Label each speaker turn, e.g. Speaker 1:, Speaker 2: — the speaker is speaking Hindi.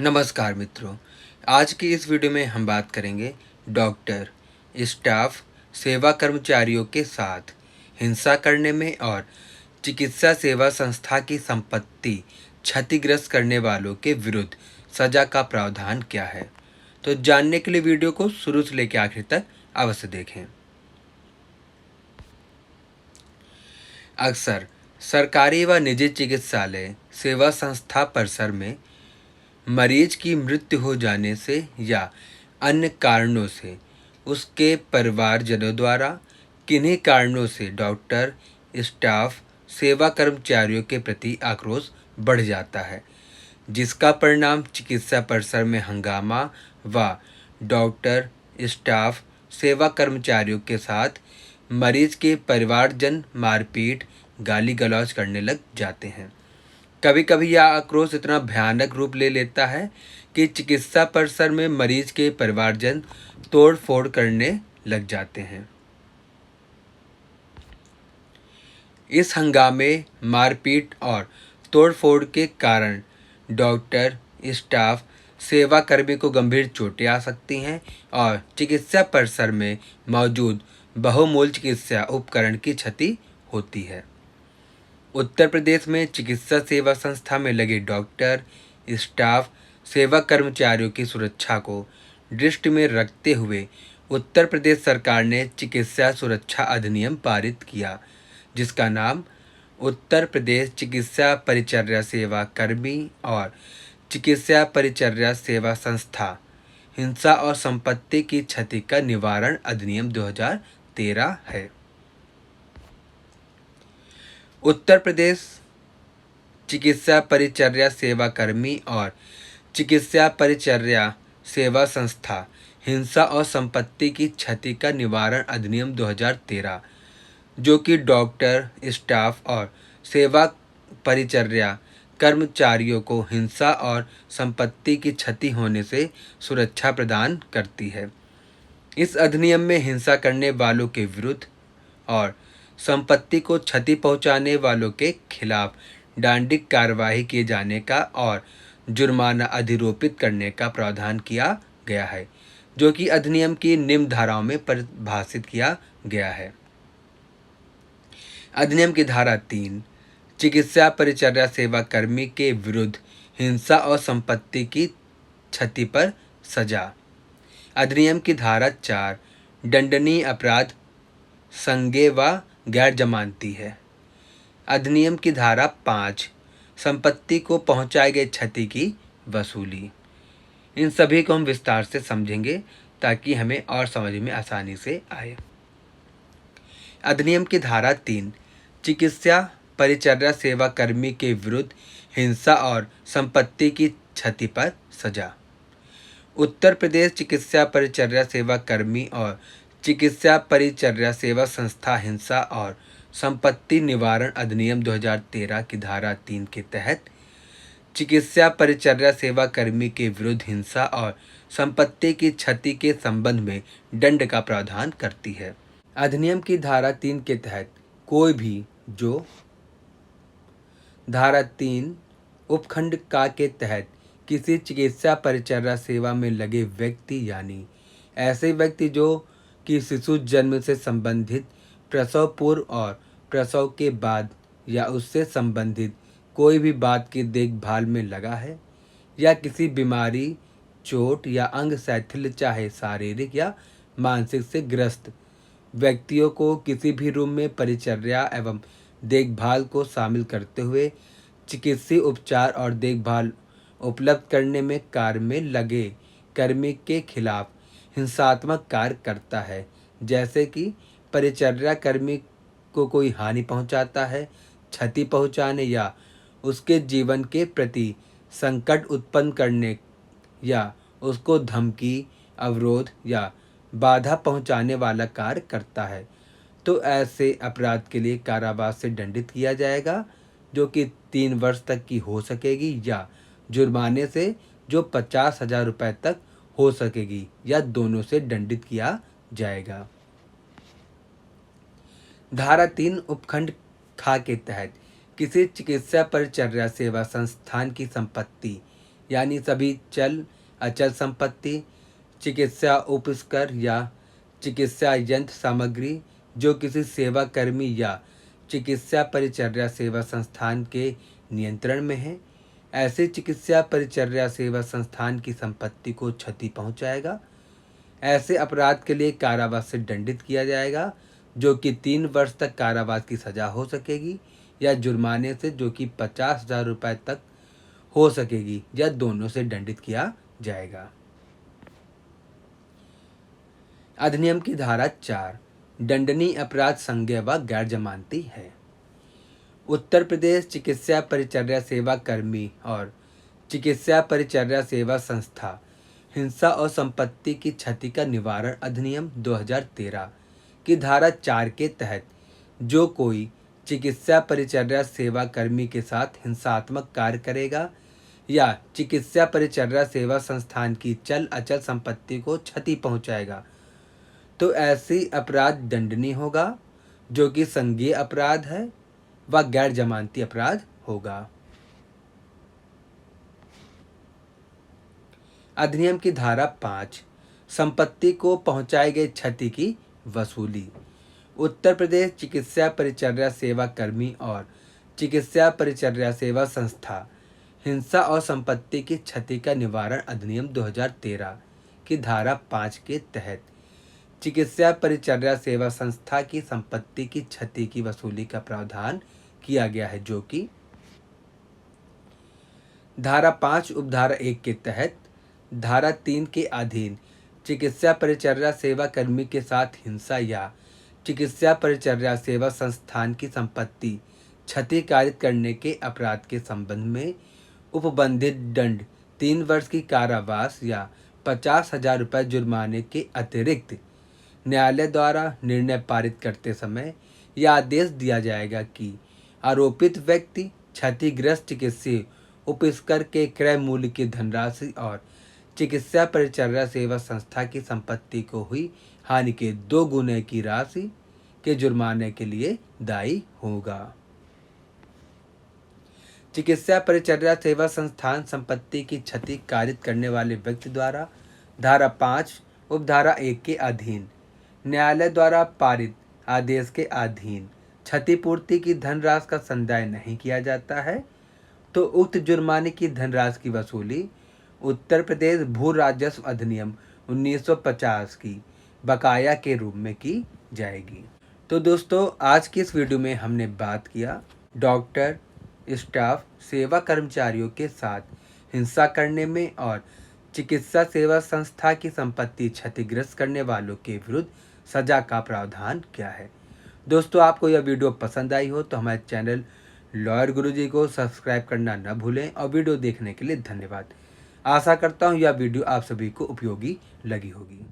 Speaker 1: नमस्कार मित्रों, आज की इस वीडियो में हम बात करेंगे डॉक्टर, स्टाफ, सेवा कर्मचारियों के साथ हिंसा करने में और चिकित्सा सेवा संस्था की संपत्ति क्षतिग्रस्त करने वालों के विरुद्ध सजा का प्रावधान क्या है। तो जानने के लिए वीडियो को शुरू से लेकर आखिर तक अवश्य देखें। अक्सर सरकारी व निजी चिकित्सालय सेवा संस्था परिसर में मरीज की मृत्यु हो जाने से या अन्य कारणों से उसके परिवारजनों द्वारा किन्हीं कारणों से डॉक्टर, स्टाफ, सेवा कर्मचारियों के प्रति आक्रोश बढ़ जाता है, जिसका परिणाम चिकित्सा परिसर में हंगामा व डॉक्टर, स्टाफ, सेवा कर्मचारियों के साथ मरीज के परिवारजन मारपीट, गाली गलौज करने लग जाते हैं। कभी कभी यह आक्रोश इतना भयानक रूप ले लेता है कि चिकित्सा परिसर में मरीज के परिवारजन तोड़ फोड़ करने लग जाते हैं। इस हंगामे, मारपीट और तोड़फोड़ के कारण डॉक्टर, स्टाफ, सेवा कर्मी को गंभीर चोटें आ सकती हैं और चिकित्सा परिसर में मौजूद बहुमूल्य चिकित्सा उपकरण की क्षति होती है। उत्तर प्रदेश में चिकित्सा सेवा संस्था में लगे डॉक्टर, स्टाफ, सेवा कर्मचारियों की सुरक्षा को दृष्टि में रखते हुए उत्तर प्रदेश सरकार ने चिकित्सा सुरक्षा अधिनियम पारित किया, जिसका नाम उत्तर प्रदेश चिकित्सा परिचर्या सेवा कर्मी और चिकित्सा परिचर्या सेवा संस्था हिंसा और संपत्ति की क्षति का निवारण अधिनियम 2013 है। उत्तर प्रदेश चिकित्सा परिचर्या सेवा कर्मी और चिकित्सा परिचर्या सेवा संस्था हिंसा और संपत्ति की क्षति का निवारण अधिनियम 2013, जो कि डॉक्टर, स्टाफ और सेवा परिचर्या कर्मचारियों को हिंसा और संपत्ति की क्षति होने से सुरक्षा प्रदान करती है। इस अधिनियम में हिंसा करने वालों के विरुद्ध और संपत्ति को क्षति पहुंचाने वालों के खिलाफ दंडिक कार्रवाई किए जाने का और जुर्माना अधिरोपित करने का प्रावधान किया गया है, जो कि अधिनियम की निम्न धाराओं में परिभाषित किया गया है। अधिनियम की धारा 3, चिकित्सा परिचर्या सेवा कर्मी के विरुद्ध हिंसा और संपत्ति की क्षति पर सजा। अधिनियम की धारा 4, दंडनीय अपराध संज्ञेय व गैर जमानती है। अधिनियम की धारा 5, संपत्ति को पहुंचाई गई क्षति की वसूली। इन सभी को हम विस्तार से समझेंगे ताकि हमें और समझ में आसानी से आए। अधिनियम की धारा 3, चिकित्सा परिचर्या सेवा कर्मी के विरुद्ध हिंसा और संपत्ति की क्षति पर सजा। उत्तर प्रदेश चिकित्सा परिचर्या सेवा कर्मी और चिकित्सा परिचर्या सेवा संस्था हिंसा और संपत्ति निवारण अधिनियम 2013 की धारा 3 के तहत चिकित्सा परिचर्या सेवा कर्मी के विरुद्ध हिंसा और संपत्ति की क्षति के संबंध में दंड का प्रावधान करती है। अधिनियम की धारा 3 के तहत कोई भी जो धारा 3 उपखंड का के तहत किसी चिकित्सा परिचर्या सेवा में लगे व्यक्ति यानी ऐसे व्यक्ति जो कि शिशु जन्म से संबंधित, प्रसव पूर्व और प्रसव के बाद या उससे संबंधित कोई भी बात की देखभाल में लगा है या किसी बीमारी, चोट या अंग शैथिल्य चाहे शारीरिक या मानसिक से ग्रस्त व्यक्तियों को किसी भी रूम में परिचर्या एवं देखभाल को शामिल करते हुए चिकित्सीय उपचार और देखभाल उपलब्ध करने में कार्य में लगे कर्मी के खिलाफ हिंसात्मक कार्य करता है, जैसे कि परिचर्या कर्मी को कोई हानि पहुंचाता है, क्षति पहुंचाने या उसके जीवन के प्रति संकट उत्पन्न करने या उसको धमकी, अवरोध या बाधा पहुंचाने वाला कार्य करता है, तो ऐसे अपराध के लिए कारावास से दंडित किया जाएगा, जो कि 3 वर्ष तक की हो सकेगी या जुर्माने से जो 50,000 रुपये तक हो सकेगी या दोनों से दंडित किया जाएगा। धारा 3 उपखंड खा के तहत किसी चिकित्सा परिचर्या सेवा संस्थान की संपत्ति यानी सभी चल अचल संपत्ति, चिकित्सा उपकरण या चिकित्सा यंत्र सामग्री जो किसी सेवा कर्मी या चिकित्सा परिचर्या सेवा संस्थान के नियंत्रण में है, ऐसे चिकित्सा परिचर्या सेवा संस्थान की संपत्ति को क्षति पहुंचाएगा। ऐसे अपराध के लिए कारावास से दंडित किया जाएगा, जो कि 3 वर्ष तक कारावास की सजा हो सकेगी या जुर्माने से जो कि 50,000 रुपये तक हो सकेगी या दोनों से दंडित किया जाएगा। अधिनियम की धारा 4 दंडनीय अपराध संज्ञेय व गैर जमानती है। उत्तर प्रदेश चिकित्सा परिचर्या सेवा कर्मी और चिकित्सा परिचर्या सेवा संस्था हिंसा और संपत्ति की क्षति का निवारण अधिनियम 2013 की धारा 4 के तहत जो कोई चिकित्सा परिचर्या सेवा कर्मी के साथ हिंसात्मक कार्य करेगा या चिकित्सा परिचर्या सेवा संस्थान की चल अचल संपत्ति को क्षति पहुंचाएगा तो ऐसी अपराध दंडनीय होगा, जो कि संज्ञेय अपराध है व गैर जमानती अपराध होगा। अधिनियम की धारा 5 संपत्ति को पहुंचाई गई क्षति की वसूली। उत्तर प्रदेश चिकित्सा परिचर्या सेवा कर्मी और चिकित्सा परिचर्या सेवा संस्था हिंसा और संपत्ति की क्षति का निवारण अधिनियम 2013 की धारा 5 के तहत चिकित्सा परिचर्या सेवा संस्था की संपत्ति की क्षति की वसूली का प्रावधान किया गया है, जो कि धारा 5 उपधारा 1 के तहत धारा 3 के अधीन चिकित्सा परिचर्या सेवा कर्मी के साथ हिंसा या चिकित्सा परिचर्या सेवा संस्थान की संपत्ति क्षति कारित करने के अपराध के संबंध में उपबंधित दंड 3 वर्ष की कारावास या 50,000 रुपये जुर्माने के अतिरिक्त न्यायालय द्वारा निर्णय पारित करते समय यह आदेश दिया जाएगा कि आरोपित व्यक्ति क्षतिग्रस्त चिकित्सीय उपकरण के क्रय मूल्य की धनराशि और चिकित्सा परिचर्या सेवा संस्था की संपत्ति को हुई हानि के 2 गुने की राशि के जुर्माने के लिए दायी होगा। चिकित्सा परिचर्या सेवा संस्थान संपत्ति की क्षति कारित करने वाले व्यक्ति द्वारा धारा 5 उपधारा 1 के अधीन न्यायालय द्वारा पारित आदेश के अधीन क्षतिपूर्ति की धनराशि का संदाय नहीं किया जाता है तो उक्त जुर्माने की धनराशि की वसूली उत्तर प्रदेश भू राजस्व अधिनियम 1950 की बकाया के रूप में की जाएगी। तो दोस्तों, आज की इस वीडियो में हमने बात किया डॉक्टर, स्टाफ, सेवा कर्मचारियों के साथ हिंसा करने में और चिकित्सा सेवा संस्था की संपत्ति क्षतिग्रस्त करने वालों के विरुद्ध सजा का प्रावधान क्या है। दोस्तों, आपको यह वीडियो पसंद आई हो तो हमारे चैनल लॉयर गुरुजी को सब्सक्राइब करना न भूलें और वीडियो देखने के लिए धन्यवाद। आशा करता हूँ यह वीडियो आप सभी को उपयोगी लगी होगी।